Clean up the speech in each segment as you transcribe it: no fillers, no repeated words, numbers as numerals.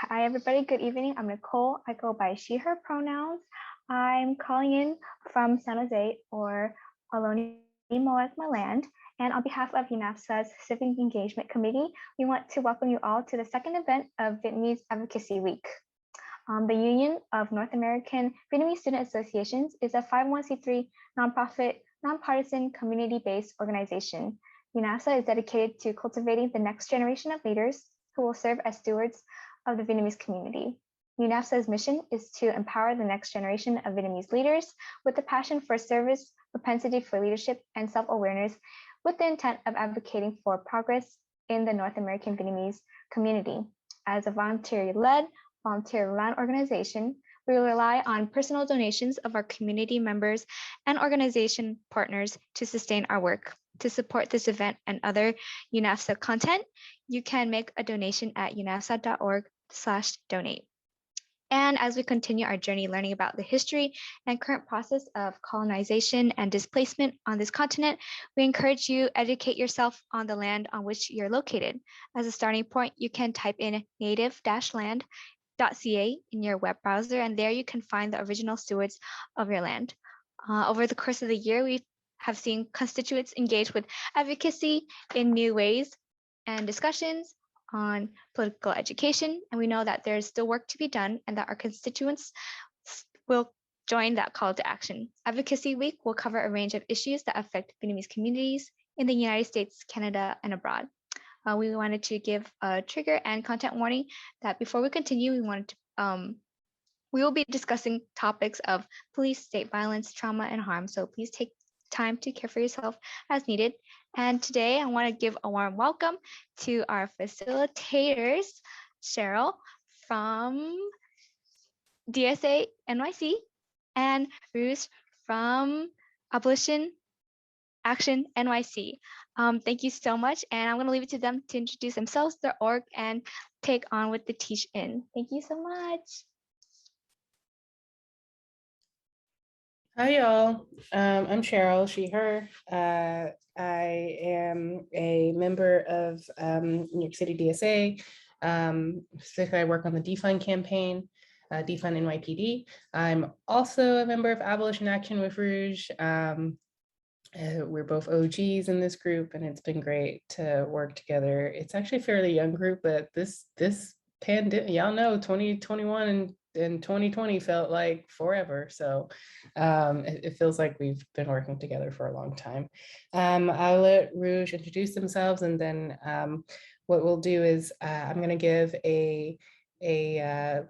Hi, everybody. Good evening. I'm Nicole. I go by she, her pronouns. I'm calling in from San Jose or Ohlone Moak Maland. And on behalf of UNAVSA's Civic Engagement Committee, we want to welcome you all to the second event of Vietnamese Advocacy Week. The Union of North American Vietnamese Student Associations is a 501c3 nonprofit, nonpartisan, community-based organization. UNAVSA is dedicated to cultivating the next generation of leaders who will serve as stewards of the Vietnamese community. UNAVSA's mission is to empower the next generation of Vietnamese leaders with a passion for service, propensity for leadership, and self-awareness, with the intent of advocating for progress in the North American Vietnamese community. As a volunteer-led, volunteer-run organization, we rely on personal donations of our community members and organization partners to sustain our work. To support this event and other UNAVSA content, you can make a donation at unavsa.org/donate. And as we continue our journey learning about the history and current process of colonization and displacement on this continent, we encourage you to educate yourself on the land on which you're located. As a starting point, you can type in native-land.ca in your web browser, and there you can find the original stewards of your land. Over the course of the year, we have seen constituents engage with advocacy in new ways and discussions on political education. And we know that there's still work to be done and that our constituents will join that call to action. Advocacy Week will cover a range of issues that affect Vietnamese communities in the United States, Canada, and abroad. We wanted to give a trigger and content warning that before we continue, we will be discussing topics of police, state violence, trauma, and harm. So please take time to care for yourself as needed. And today I want to give a warm welcome to our facilitators, Cheryl from DSA NYC and Rousz from Abolition Action NYC. Thank you so much. And I'm going to leave it to them to introduce themselves, their org, and take on with the teach in. Thank you so much. Hi, y'all. I'm Cheryl, she, her. I am a member of NYC-DSA. Specifically, I work on the defund campaign, defund NYPD. I'm also a member of Abolition Action with Rousz. We're both OGs in this group, and it's been great to work together. It's actually a fairly young group, but this pandemic, y'all know, 2021 and 2020 felt like forever. So it feels like we've been working together for a long time. I'll let Rousz introduce themselves, and then what we'll do is I'm going to give a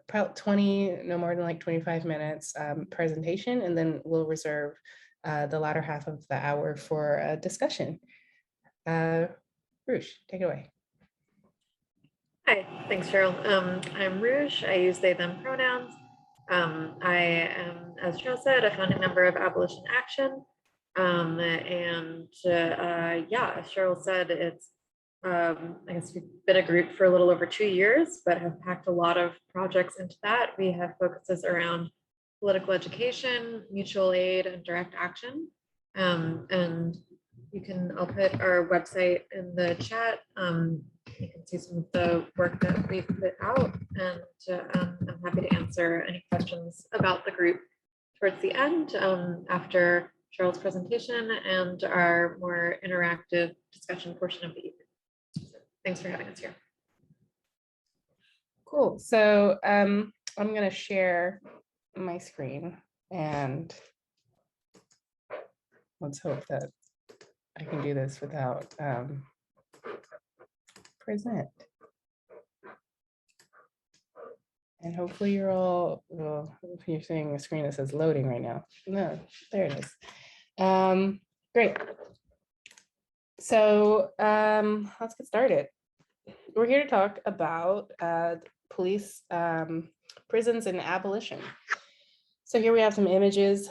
probably 20, no more than like 25 minutes presentation, and then we'll reserve the latter half of the hour for a discussion. Rousz, take it away. Hi, thanks, Cheryl. I'm Rousz. I use they, them pronouns. I am, as Cheryl said, a founding member of Abolition Action. Yeah, as Cheryl said, it's, I guess we've been a group for a little over 2 years, but have packed a lot of projects into that. We have focuses around political education, mutual aid, and direct action. And I'll put our website in the chat. You can see some of the work that we've put out, and I'm happy to answer any questions about the group towards the end after Cheryl's presentation and our more interactive discussion portion of the evening. So thanks for having us here. Cool. So I'm going to share my screen, and let's hope that I can do this without present. And hopefully you're all, well, if you're seeing a screen that says loading right now. No, there it is. Great. So let's get started. We're here to talk about police, prisons, and abolition. So here we have some images.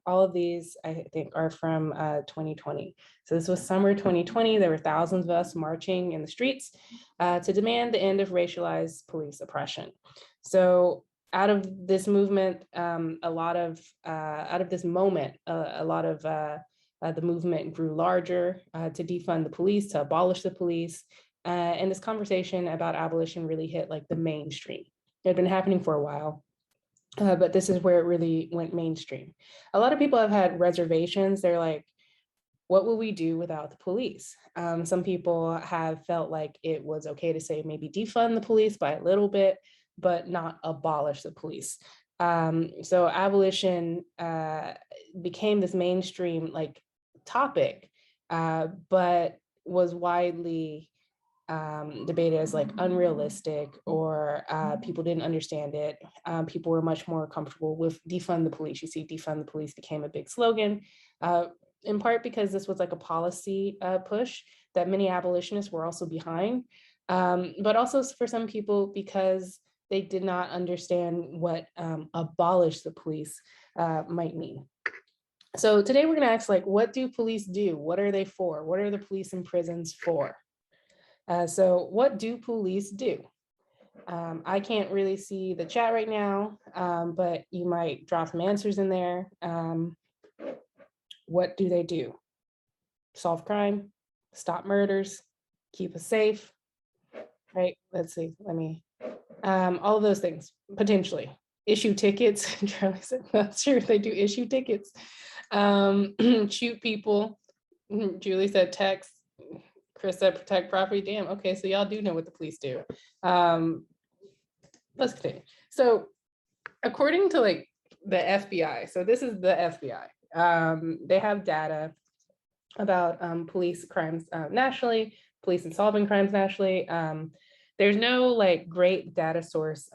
All of these, I think, are from 2020. So this was summer 2020. There were thousands of us marching in the streets to demand the end of racialized police oppression. So out of this movement, out of this moment, a lot of the movement grew larger to defund the police, to abolish the police, And this conversation about abolition really hit like the mainstream. It had been happening for a while, but this is where it really went mainstream. A lot of people have had reservations. They're like, what will we do without the police? Some people have felt like it was okay to say maybe defund the police by a little bit, but not abolish the police. So abolition became this mainstream like topic, but was widely debated as like unrealistic, or people didn't understand it. People were much more comfortable with defund the police. You see, defund the police became a big slogan, in part because this was like a policy push that many abolitionists were also behind, but also for some people because they did not understand what abolish the police might mean. So today we're gonna ask, like, what do police do? What are they for? What are the police and prisons for? So what do police do? I can't really see the chat right now, but you might drop some answers in there. What do they do? Solve crime, stop murders, keep us safe, right? Let's see, all of those things, potentially. Issue tickets, Charlie said, not sure if they do issue tickets. Shoot people, Julie said text, Chris said protect property. Damn, okay, so y'all do know what the police do. Let's continue. So according to like the FBI, so this is the FBI, they have data about police crimes nationally, police and solving crimes nationally. There's no like great data source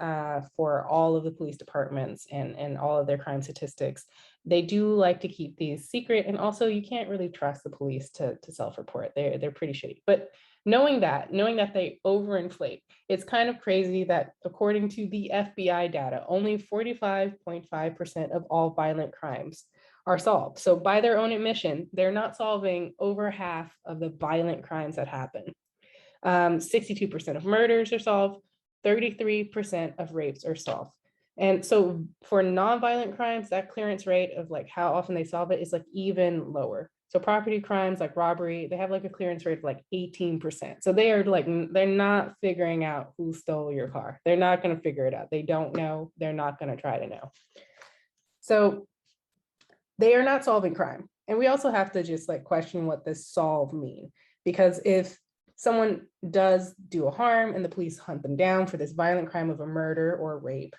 for all of the police departments and all of their crime statistics. They do like to keep these secret, and also you can't really trust the police to self-report. They're pretty shitty. But knowing that they overinflate, it's kind of crazy that according to the FBI data, only 45.5% of all violent crimes are solved. So by their own admission, they're not solving over half of the violent crimes that happen. 62% of murders are solved, 33% of rapes are solved. And so for nonviolent crimes, that clearance rate of like how often they solve it is like even lower. So property crimes like robbery, they have like a clearance rate of like 18%. So they are like, they're not figuring out who stole your car. They're not going to figure it out. They don't know. They're not going to try to know. So they are not solving crime. And we also have to just like question what this solve mean, because if someone does do a harm and the police hunt them down for this violent crime of a murder or a rape,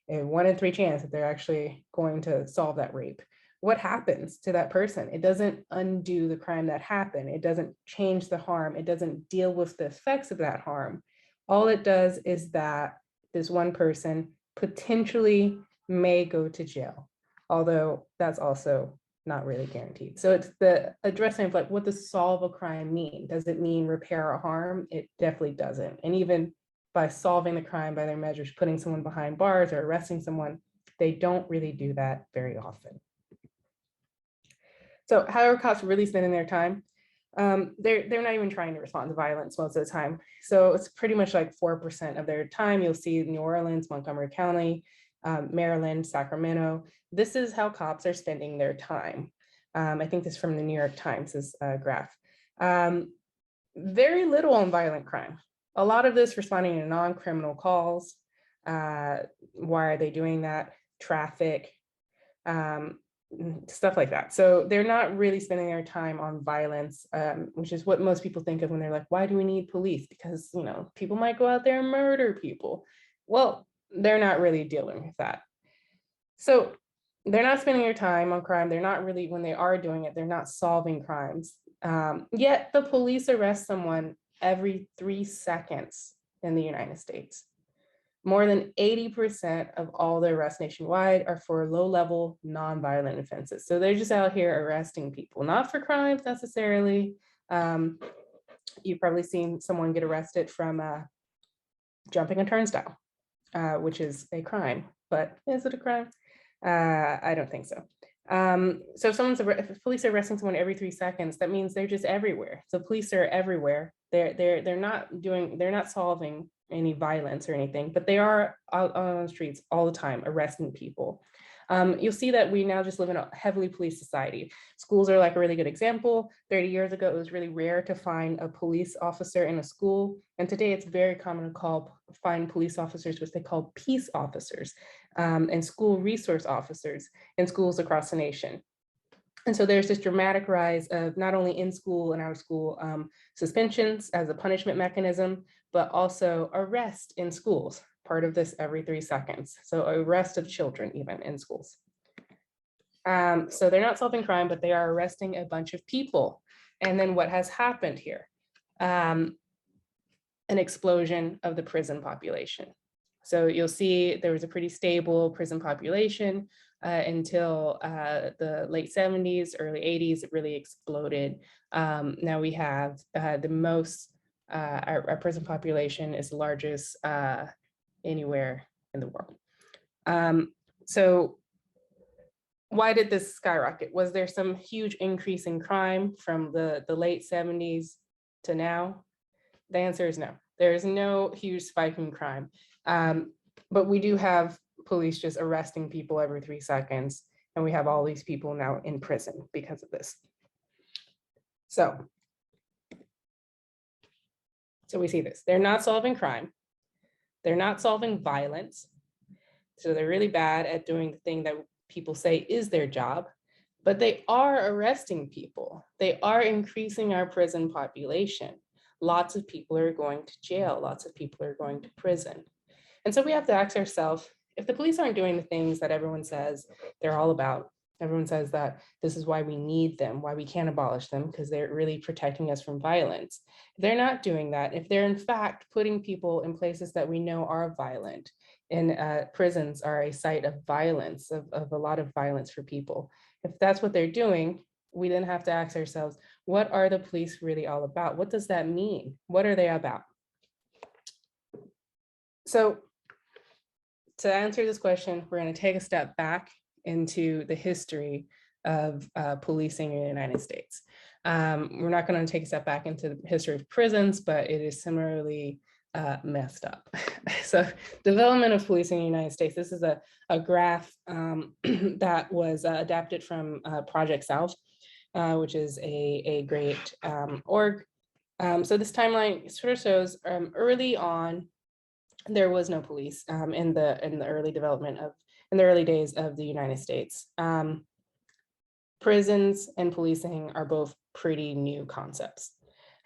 a 1 in 3 chance that they're actually going to solve that rape, what happens to that person? It doesn't undo the crime that happened. It doesn't change the harm. It doesn't deal with the effects of that harm. All it does is that this one person potentially may go to jail, although that's also not really guaranteed. So it's the addressing of like, what does solve a crime mean? Does it mean repair a harm? It definitely doesn't. And even by solving the crime by their measures, putting someone behind bars or arresting someone, they don't really do that very often. So how are cops really spending their time? They're not even trying to respond to violence most of the time. So it's pretty much like 4% of their time. You'll see New Orleans, Montgomery County, Maryland, Sacramento. This is how cops are spending their time. I think this is from the New York Times, this graph. Very little on violent crime. A lot of this responding to non-criminal calls. Why are they doing that? Traffic, stuff like that. So they're not really spending their time on violence, which is what most people think of when they're like, why do we need police? Because, you know, people might go out there and murder people. Well, they're not really dealing with that. So they're not spending their time on crime. They're not really, when they are doing it, they're not solving crimes. Yet the police arrest someone every 3 seconds in the United States. More than 80% of all the arrests nationwide are for low-level, non-violent offenses. So they're just out here arresting people, not for crimes necessarily. You've probably seen someone get arrested from jumping a turnstile, which is a crime, but is it a crime? I don't think so. So if police are arresting someone every 3 seconds, that means they're just everywhere. So police are everywhere. They're not solving any violence or anything, but they are out on the streets all the time arresting people. You'll see that we now just live in a heavily police society. Schools are like a really good example. 30 years ago, it was really rare to find a police officer in a school. And today it's very common to find police officers, which they call peace officers, and school resource officers in schools across the nation. And so there's this dramatic rise of not only in school and out of school suspensions as a punishment mechanism, but also arrest in schools, part of this every 3 seconds. So arrest of children even in schools. So they're not solving crime, but they are arresting a bunch of people. And then what has happened here? An explosion of the prison population. So you'll see there was a pretty stable prison population until the late 70s, early 80s, it really exploded. Now we have the most, our prison population is the largest anywhere in the world. So why did this skyrocket? Was there some huge increase in crime from the late 70s to now? The answer is no. There is no huge spike in crime. But we do have police just arresting people every 3 seconds. And we have all these people now in prison because of this. So we see this. They're not solving crime. They're not solving violence. So they're really bad at doing the thing that people say is their job, but they are arresting people. They are increasing our prison population. Lots of people are going to jail. Lots of people are going to prison. And so we have to ask ourselves, if the police aren't doing the things that everyone says they're all about, everyone says that this is why we need them, why we can't abolish them, because they're really protecting us from violence. If they're not doing that, if they're in fact putting people in places that we know are violent, and prisons are a site of violence, of a lot of violence for people. If that's what they're doing, we then have to ask ourselves, what are the police really all about? What does that mean? What are they about? So to answer this question, we're going to take a step back into the history of policing in the United States. We're not going to take a step back into the history of prisons, but it is similarly messed up. So development of policing in the United States, this is a graph that was adapted from Project South, which is a great org. So this timeline sort of shows early on, there was no police in the early development of, in the early days of the United States. Prisons and policing are both pretty new concepts.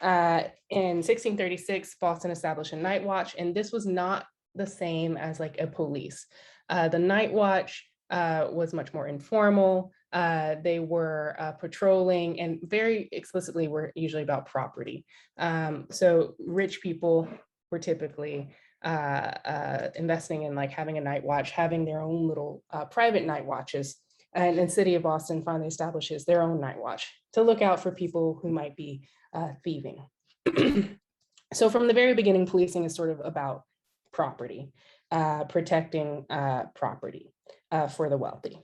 In 1636, Boston established a night watch, and this was not the same as like a police. The night watch was much more informal. They were patrolling and very explicitly were usually about property. So rich people were typically investing in like having a night watch, having their own little private night watches. And the city of Boston finally establishes their own night watch to look out for people who might be thieving. So from the very beginning, policing is sort of about property, protecting property for the wealthy.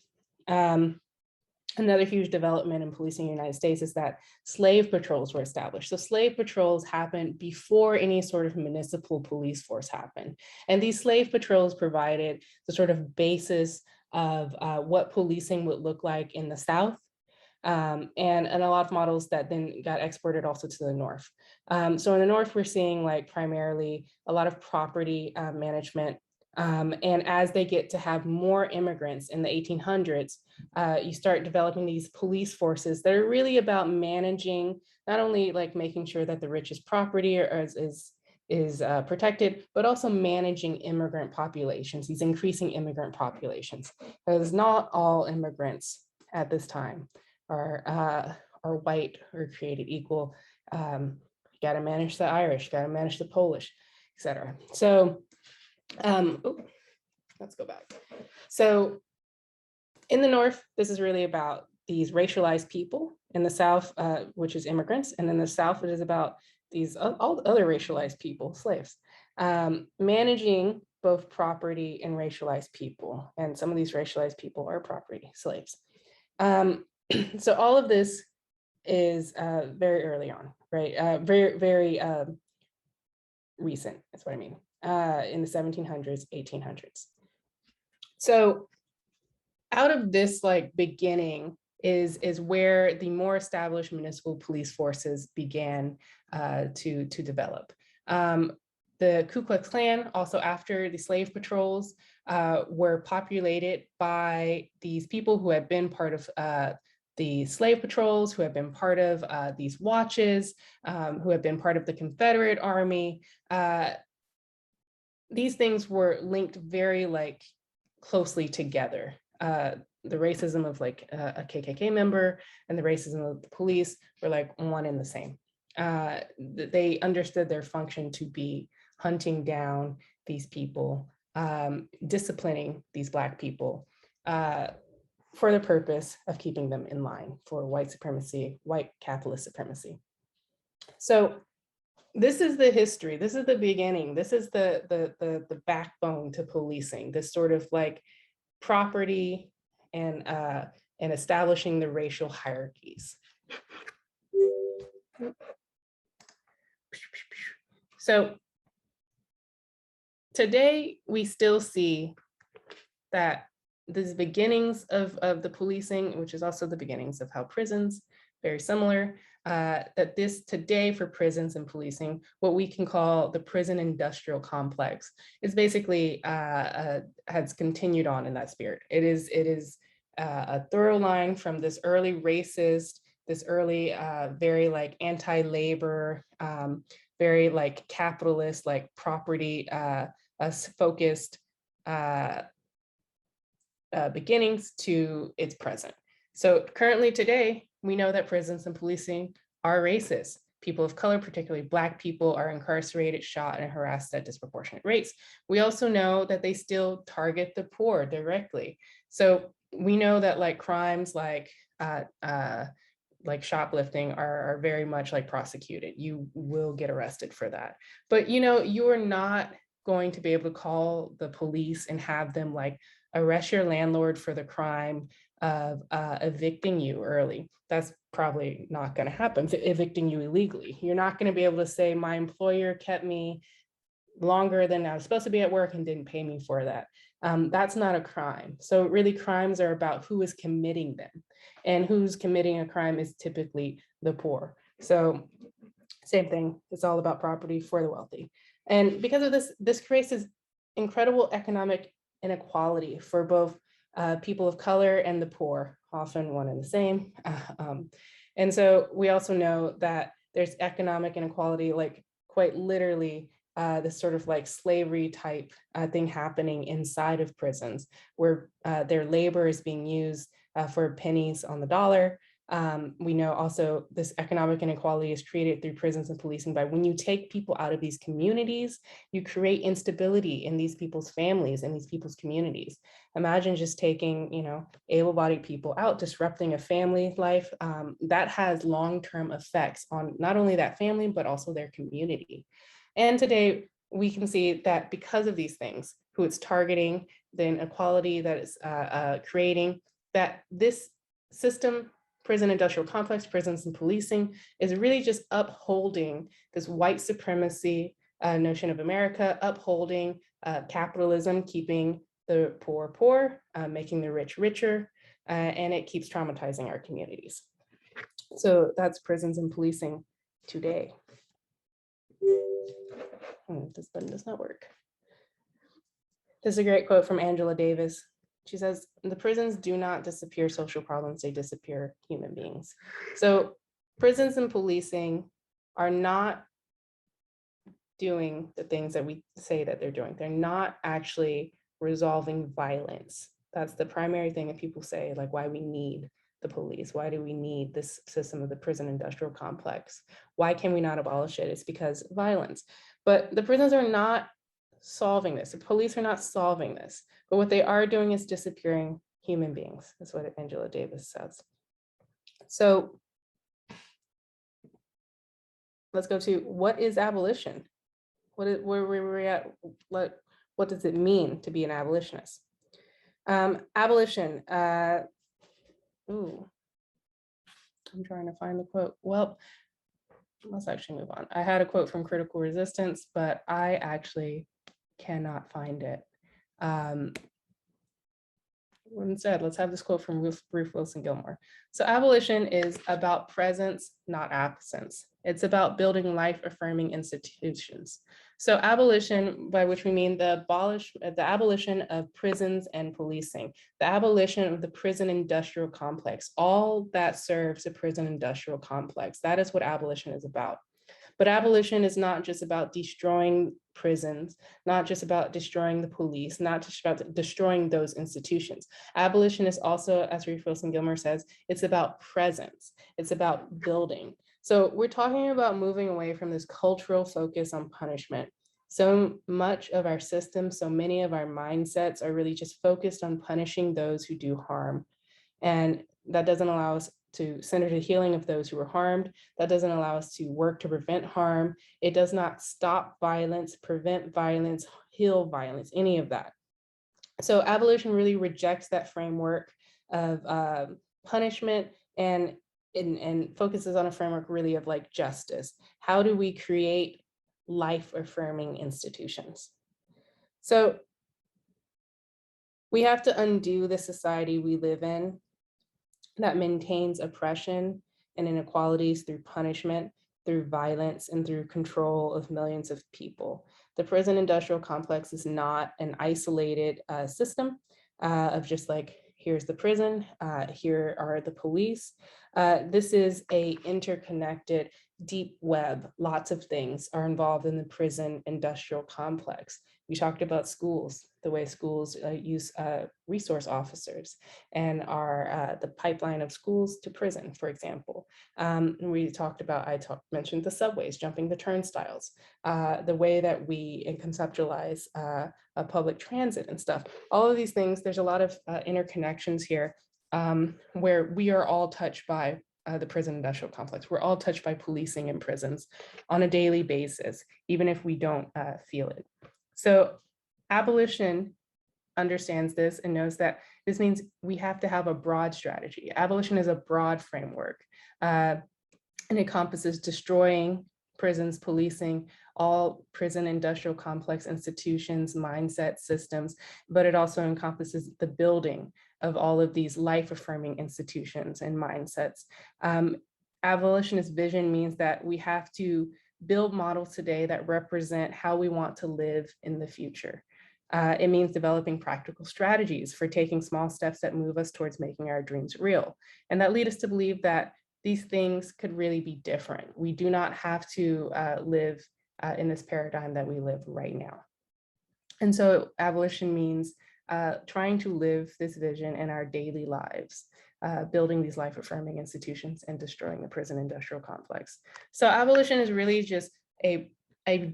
Another huge development in policing in the United States is that slave patrols were established. So slave patrols happened before any sort of municipal police force happened. And these slave patrols provided the sort of basis of what policing would look like in the South. And a lot of models that then got exported also to the North. So in the North, we're seeing like primarily a lot of property management. And as they get to have more immigrants in the 1800s, you start developing these police forces that are really about managing, not only like making sure that the rich's property is protected, but also managing immigrant populations, these increasing immigrant populations. Because not all immigrants at this time are white or created equal. You got to manage the Irish, got to manage the Polish, etc. So let's go back. So in the North, this is really about these racialized people. In the South, which is immigrants, and in the South, it is about these all other racialized people, slaves, managing both property and racialized people. And some of these racialized people are property slaves. So all of this is very early on, right? Very recent, that's what I mean, in the 1700s, 1800s. So out of this like beginning is where the more established municipal police forces began to develop. The Ku Klux Klan, also after the slave patrols, were populated by these people who had been part of the slave patrols, who had been part of these watches, who had been part of the Confederate Army. These things were linked very like closely together. The racism of like a KKK member and the racism of the police were like one and the same. They understood their function to be hunting down these people, disciplining these Black people for the purpose of keeping them in line for white supremacy, white capitalist supremacy. So this is the history, this is the beginning, this is the backbone to policing, this sort of like property and establishing the racial hierarchies. So today we still see that these beginnings of the policing, which is also the beginnings of how prisons, very similar, that this today for prisons and policing, what we can call the prison industrial complex is basically has continued on in that spirit. It is a thorough line from this early racist, this early very like anti-labor, very like capitalist, like property focused beginnings to its present. So currently today, we know that prisons and policing are racist. People of color, particularly Black people, are incarcerated, shot, and harassed at disproportionate rates. We also know that they still target the poor directly. So we know that like crimes like shoplifting are very much like prosecuted. You will get arrested for that. But you know, you are not going to be able to call the police and have them like arrest your landlord for the crime of evicting you early. That's probably not going to happen, evicting you illegally. You're not going to be able to say, my employer kept me longer than I was supposed to be at work and didn't pay me for that. That's not a crime. So really crimes are about who is committing them, and who's committing a crime is typically the poor. So same thing, it's all about property for the wealthy. And because of this, this creates this incredible economic inequality for both people of color and the poor, often one and the same. And so we also know that there's economic inequality, like quite literally this sort of like slavery type thing happening inside of prisons, where their labor is being used for pennies on the dollar. We know also this economic inequality is created through prisons and policing by when you take people out of these communities, you create instability in these people's families and these people's communities. Imagine just taking, you know, able-bodied people out, disrupting a family life. That has long-term effects on not only that family, but also their community. And today we can see that because of these things, who it's targeting, the inequality that it's creating, that this system, prison industrial complex, prisons and policing, is really just upholding this white supremacy notion of America, upholding capitalism, keeping the poor poor, making the rich richer, and it keeps traumatizing our communities. So that's prisons and policing today. This button does not work. This is a great quote from Angela Davis. She says, the prisons do not disappear social problems, they disappear human beings. So prisons and policing are not doing the things that we say that they're doing. They're not actually resolving violence. That's the primary thing that people say, like why we need the police. Why do we need this system of the prison industrial complex? Why can we not abolish it? It's because of violence. But the prisons are not solving this. The police are not solving this. But what they are doing is disappearing human beings. That's what Angela Davis says. So let's go to what is abolition? Where we're at, what does it mean to be an abolitionist? Abolition, ooh, I'm trying to find the quote. Well, let's actually move on. I had a quote from Critical Resistance, but I actually cannot find it. Instead, let's have this quote from Ruth Wilson Gilmore. So abolition is about presence, not absence. It's about building life-affirming institutions. So abolition, by which we mean the abolition of prisons and policing, the abolition of the prison industrial complex, all that serves the prison industrial complex. That is what abolition is about. But abolition is not just about destroying prisons, not just about destroying the police, not just about destroying those institutions. Abolition is also, as Ruth Wilson Gilmore says, it's about presence. It's about building. So we're talking about moving away from this cultural focus on punishment. So much of our system, so many of our mindsets are really just focused on punishing those who do harm. And that doesn't allow us to center the healing of those who were harmed. That doesn't allow us to work to prevent harm. It does not stop violence, prevent violence, heal violence, any of that. So abolition really rejects that framework of punishment and focuses on a framework really of like justice. How do we create life-affirming institutions? So we have to undo the society we live in that maintains oppression and inequalities through punishment, through violence, and through control of millions of people. The prison industrial complex is not an isolated system of just like, here's the prison, here are the police. This is a interconnected, deep web. Lots of things are involved in the prison industrial complex. We talked about schools, the way schools use resource officers and are the pipeline of schools to prison, for example. We talked about, mentioned the subways, jumping the turnstiles, the way that we conceptualize public transit and stuff. All of these things, there's a lot of interconnections here where we are all touched by the prison industrial complex. We're all touched by policing in prisons on a daily basis, even if we don't feel it. So abolition understands this and knows that this means we have to have a broad strategy. Abolition is a broad framework and encompasses destroying prisons, policing, all prison industrial complex institutions, mindset systems, but it also encompasses the building of all of these life-affirming institutions and mindsets. Abolitionist vision means that we have to build models today that represent how we want to live in the future. It means developing practical strategies for taking small steps that move us towards making our dreams real, and that lead us to believe that these things could really be different. We do not have to live in this paradigm that we live right now. And so abolition means trying to live this vision in our daily lives, building these life-affirming institutions and destroying the prison industrial complex. So abolition is really just a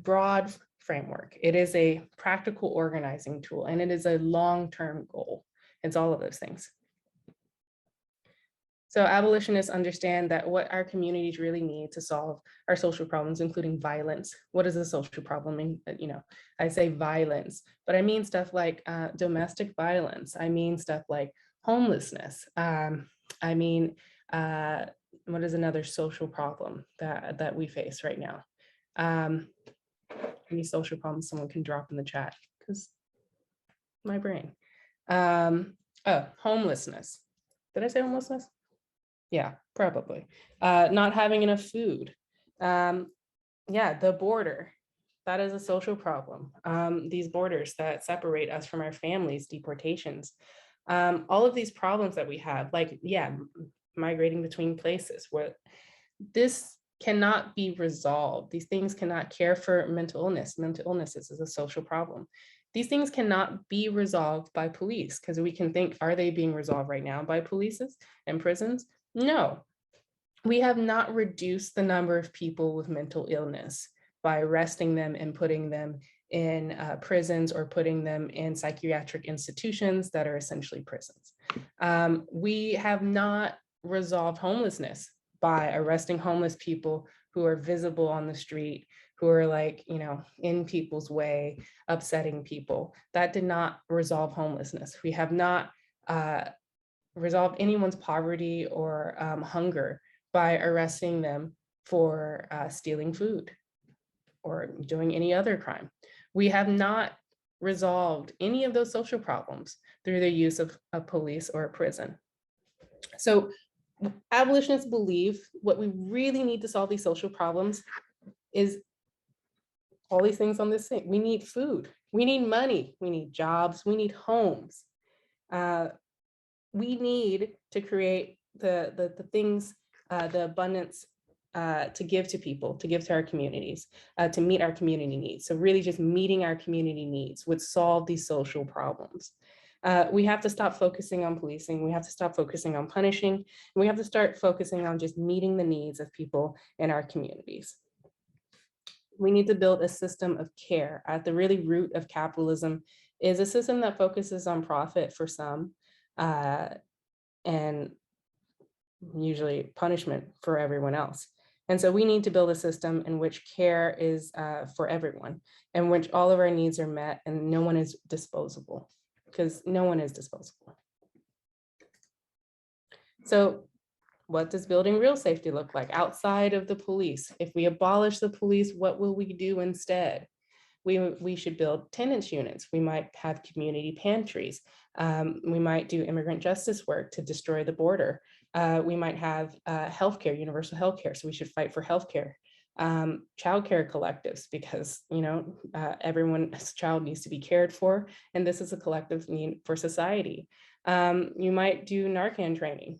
broad framework. It is a practical organizing tool, and it is a long-term goal. It's all of those things. So abolitionists understand that what our communities really need to solve our social problems, including violence. What is a social problem? And, you know, I say violence, but I mean stuff like domestic violence. I mean stuff like homelessness. I mean, what is another social problem that we face right now? Any social problems someone can drop in the chat, because my brain. Oh, homelessness. Did I say homelessness? Yeah, probably. Not having enough food. Yeah, the border. That is a social problem. These borders that separate us from our families, deportations. All of these problems that we have, like, yeah, migrating between places, where this cannot be resolved. These things cannot care for mental illness. Mental illness is a social problem. These things cannot be resolved by police, because we can think, are they being resolved right now by polices and prisons? No, we have not reduced the number of people with mental illness by arresting them and putting them in prisons or putting them in psychiatric institutions that are essentially prisons. We have not resolved homelessness by arresting homeless people who are visible on the street, who are like, you know, in people's way, upsetting people. That did not resolve homelessness. We have not resolve anyone's poverty or hunger by arresting them for stealing food or doing any other crime. We have not resolved any of those social problems through the use of a police or a prison. So abolitionists believe what we really need to solve these social problems is all these things on this thing. We need food, we need money, we need jobs, we need homes. We need to create the things, the abundance to give to people, to give to our communities, to meet our community needs. So really just meeting our community needs would solve these social problems. We have to stop focusing on policing. We have to stop focusing on punishing. And we have to start focusing on just meeting the needs of people in our communities. We need to build a system of care. At the really root of capitalism is a system that focuses on profit for some, and usually punishment for everyone else. And so we need to build a system in which care is for everyone, in which all of our needs are met and no one is disposable, because no one is disposable. So what does building real safety look like outside of the police? If we abolish the police, what will we do instead? We should build tenants units. We might have community pantries. We might do immigrant justice work to destroy the border. We might have healthcare, universal healthcare. So we should fight for healthcare. Childcare collectives, because everyone's child needs to be cared for, and this is a collective need for society. You might do Narcan training,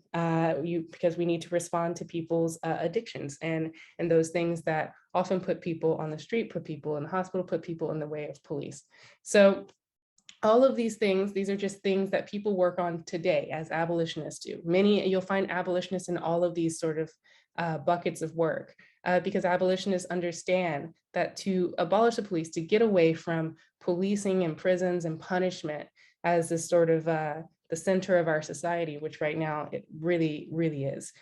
because we need to respond to people's addictions and those things that often put people on the street, put people in the hospital, put people in the way of police. So all of these things, these are just things that people work on today as abolitionists do. You'll find abolitionists in all of these sort of buckets of work, because abolitionists understand that to abolish the police, to get away from policing and prisons and punishment as this sort of the center of our society, which right now it really, really is.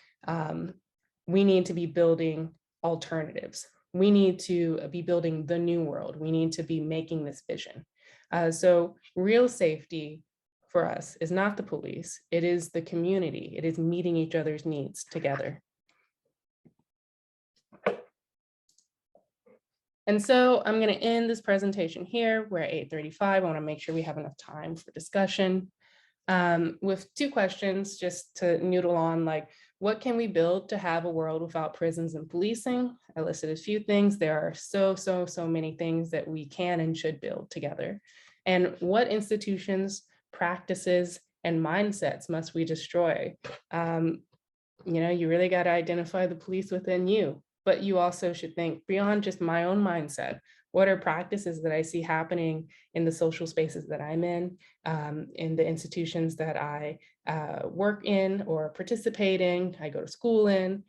We need to be building alternatives. We need to be building the new world. We need to be making this vision. So real safety for us is not the police, it is the community. It is meeting each other's needs together. And so I'm going to end this presentation here. We're at 8:35. I want to make sure we have enough time for discussion. With two questions just to noodle on, like, what can we build to have a world without prisons and policing? I listed a few things. There are so many things that we can and should build together. And what institutions, practices, and mindsets must we destroy? You really got to identify the police within you, but you also should think beyond just my own mindset. What are practices that I see happening in the social spaces that I'm in the institutions that I work in or participate in, I go to school in?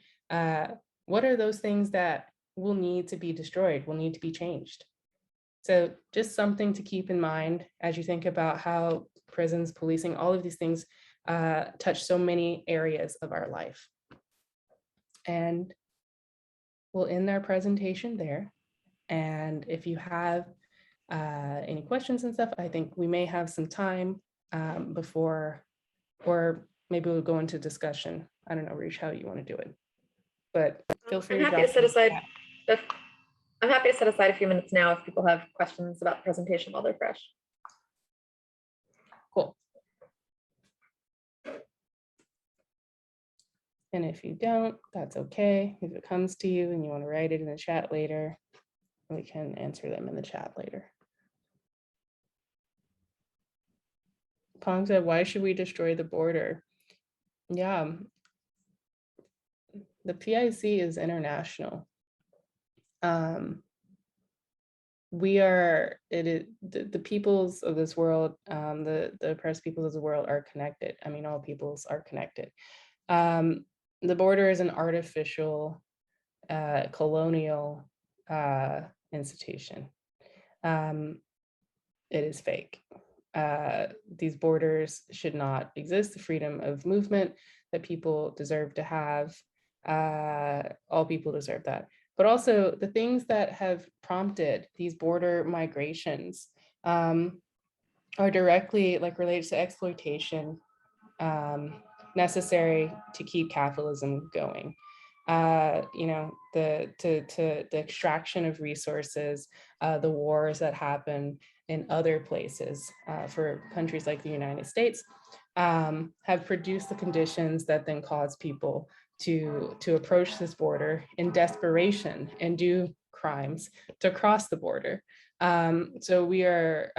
What are those things that will need to be destroyed, will need to be changed? So just something to keep in mind as you think about how prisons, policing, all of these things touch so many areas of our life. And we'll end our presentation there. And if you have any questions and stuff, I think we may have some time before, or maybe we'll go into discussion. I don't know, Rousz, how you want to do it, but feel free to drop. I'm happy to set aside a few minutes now if people have questions about the presentation while they're fresh. Cool. And if you don't, that's okay. If it comes to you and you want to write it in the chat later, we can answer them in the chat later. Pong said, why should we destroy the border? Yeah, the PIC is international. We are, the peoples of this world, the oppressed peoples of the world are connected. I mean, all peoples are connected. The border is an artificial, colonial institution. It is fake. These borders should not exist. The freedom of movement that people deserve to have, all people deserve that. But also the things that have prompted these border migrations are directly related to exploitation necessary to keep capitalism going. The extraction of resources, the wars that happen, in other places for countries like the United States have produced the conditions that then cause people to approach this border in desperation and do crimes to cross the border. So we are,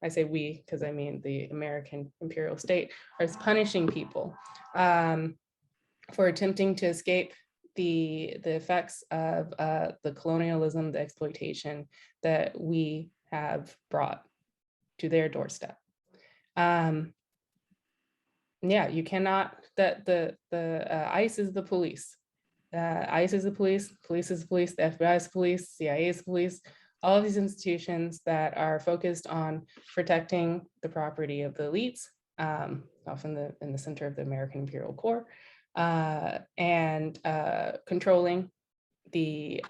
I say we, because I mean the American imperial state, is punishing people for attempting to escape the effects of the colonialism, the exploitation that we have brought to their doorstep. Yeah, you cannot, the ICE is the police. ICE is the police, police is the police, the FBI is the police, CIA is the police, all of these institutions that are focused on protecting the property of the elites, often in the center of the American imperial core, and controlling the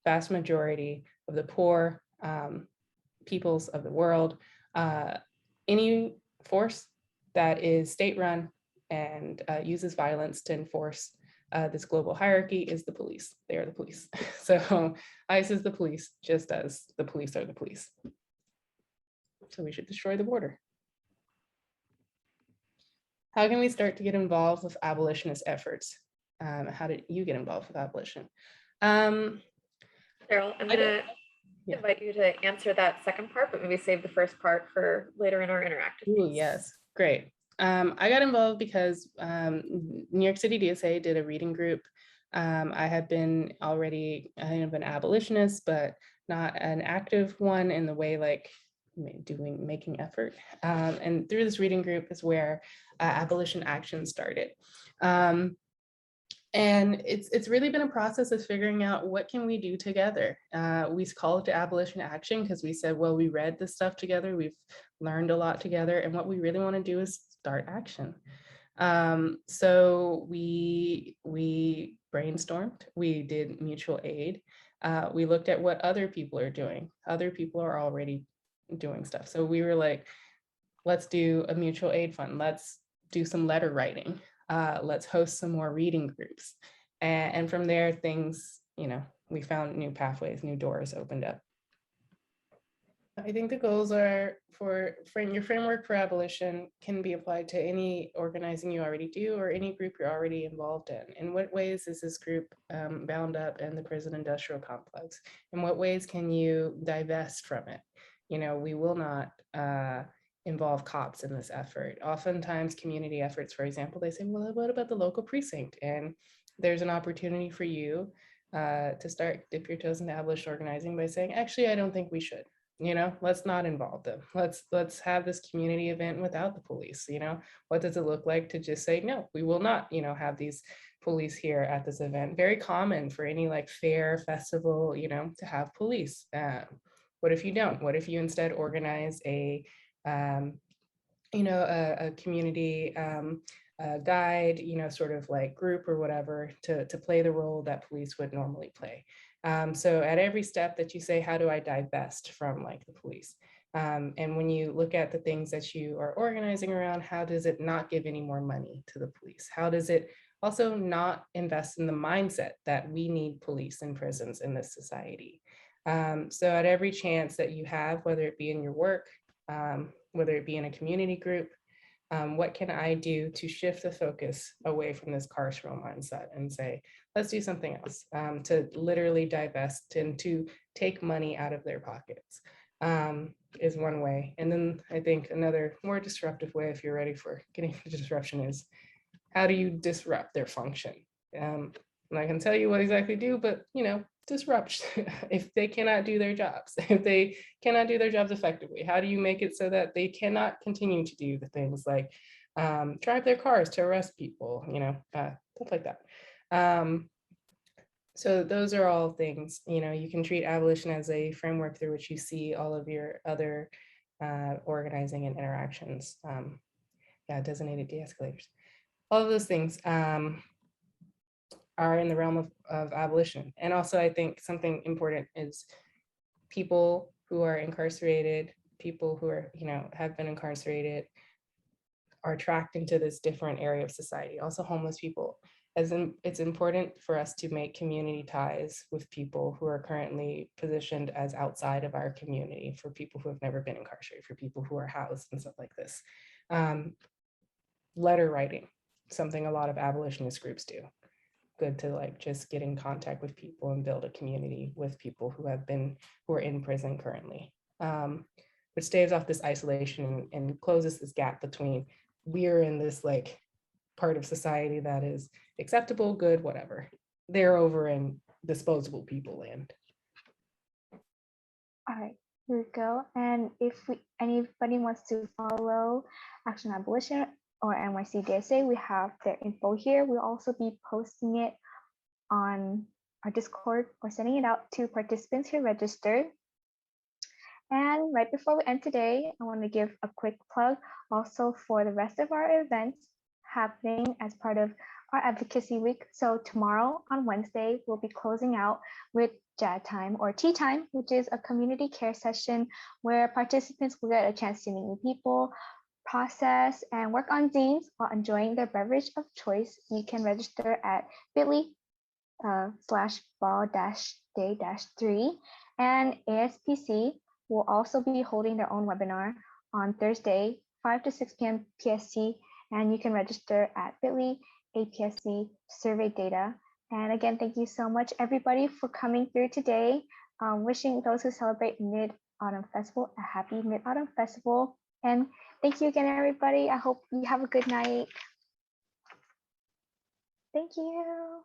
vast majority of the poor peoples of the world. Any force that is state-run and uses violence to enforce this global hierarchy is the police. They are the police. So ICE is the police, just as the police are the police. So we should destroy the border. How can we start to get involved with abolitionist efforts? How did you get involved with abolition? Cheryl, I'm gonna invite you to answer that second part, but maybe save the first part for later in our interactive piece. Ooh, yes, great. I got involved because New York City DSA did a reading group. I have been already, I have an abolitionist, but not an active one in the way like making effort. And through this reading group is where abolition action started. And it's really been a process of figuring out what can we do together. We call it abolition action because we said, well, we read this stuff together, we've learned a lot together, and what we really want to do is start action. So we brainstormed, we did mutual aid, we looked at what other people are doing. Other people are already doing stuff. So we were like, let's do a mutual aid fund, let's do some letter writing. Let's host some more reading groups. And from there, things, we found new pathways, new doors opened up. I think the goals are for your framework for abolition can be applied to any organizing you already do or any group you're already involved in. In what ways is this group bound up in the prison industrial complex? In what ways can you divest from it? We will not involve cops in this effort. Oftentimes community efforts, for example, they say, well, what about the local precinct? And there's an opportunity for you to start dip your toes into abolition organizing by saying, actually, I don't think we should, let's not involve them. Let's have this community event without the police. What does it look like to just say, no, we will not, have these police here at this event. Very common for any like fair festival, to have police. What if you don't? What if you instead organize a community guide, sort of like group or whatever to play the role that police would normally play. So at every step that you say, how do I divest from like the police? And when you look at the things that you are organizing around, how does it not give any more money to the police? How does it also not invest in the mindset that we need police and prisons in this society? So at every chance that you have, whether it be in your work, whether it be in a community group, what can I do to shift the focus away from this carceral mindset and say, let's do something else, to literally divest and to take money out of their pockets is one way. And then I think another more disruptive way, if you're ready for getting into disruption, is how do you disrupt their function? And I can tell you what exactly do, but disrupt if they cannot do their jobs, if they cannot do their jobs effectively. How do you make it so that they cannot continue to do the things like drive their cars to arrest people, stuff like that. So those are all things, you can treat abolition as a framework through which you see all of your other organizing and interactions. Designated de-escalators. All of those things are in the realm of abolition. And also I think something important is people who are incarcerated, people who are, have been incarcerated are tracked into this different area of society. Also homeless people it's important for us to make community ties with people who are currently positioned as outside of our community, for people who have never been incarcerated, for people who are housed and stuff like this. Letter writing, something a lot of abolitionist groups do. Good to like just get in contact with people and build a community with people who are in prison currently, which staves off this isolation and closes this gap between we're in this like part of society that is acceptable, good, whatever. They're over in disposable people land. All right, here we go. And if anybody wants to follow Action Abolition or NYC-DSA, we have their info here. We'll also be posting it on our Discord or sending it out to participants who registered. And right before we end today, I want to give a quick plug also for the rest of our events happening as part of our advocacy week. So tomorrow on Wednesday, we'll be closing out with JAD time or tea time, which is a community care session where participants will get a chance to meet new people, process and work on zines while enjoying their beverage of choice. You can register at bit.ly/ball-day-3, and ASPC will also be holding their own webinar on Thursday, 5 to 6 p.m. PST, and you can register at bit.ly/APSC survey data. And again, thank you so much, everybody, for coming through today. Wishing those who celebrate Mid-Autumn Festival a happy Mid-Autumn Festival. And thank you again, everybody. I hope you have a good night. Thank you.